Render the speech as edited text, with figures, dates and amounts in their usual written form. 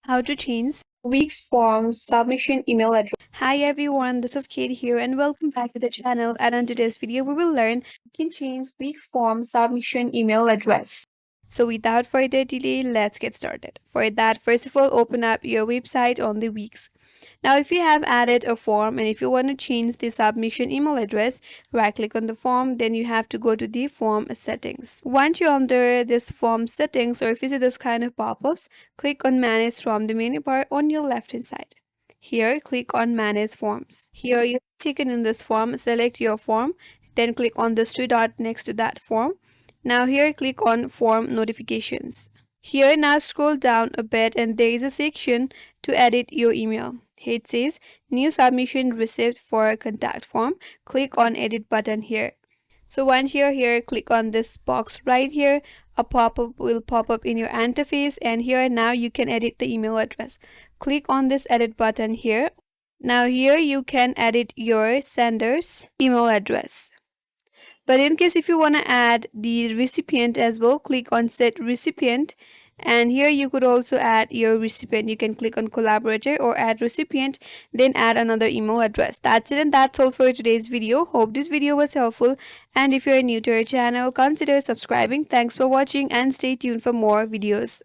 How to change weeks form submission email address. Hi everyone, this is Kate here and welcome back to the channel, and on today's video we will learn you can change weeks form submission email address. So without further delay, let's get started. For that, first of all, open up your website on the Wix. Now, if you have added a form and if you want to change the submission email address, right click on the form, then you have to go to the form settings. Once you're under this form settings, or if you see this kind of pop-ups, click on manage from the menu bar on your left hand side. Here, click on manage forms. Here you taken in this form, select your form, then click on this three dot next to that form. Now here click on form notifications. Here now scroll down a bit and there is a section to edit your email. Here it says new submission received for contact form. Click on edit button here. So once you're here, click on this box right here. A pop-up will pop up in your interface, and here now you can edit the email address. Click on this edit button here. Now here you can edit your sender's email address. But in case if you want to add the recipient as well, click on set recipient, and here you could also add your recipient. You can click on collaborator or add recipient, then add another email address. That's it, and that's all for today's video. Hope this video was helpful, and if you're new to our channel, consider subscribing. Thanks for watching and stay tuned for more videos.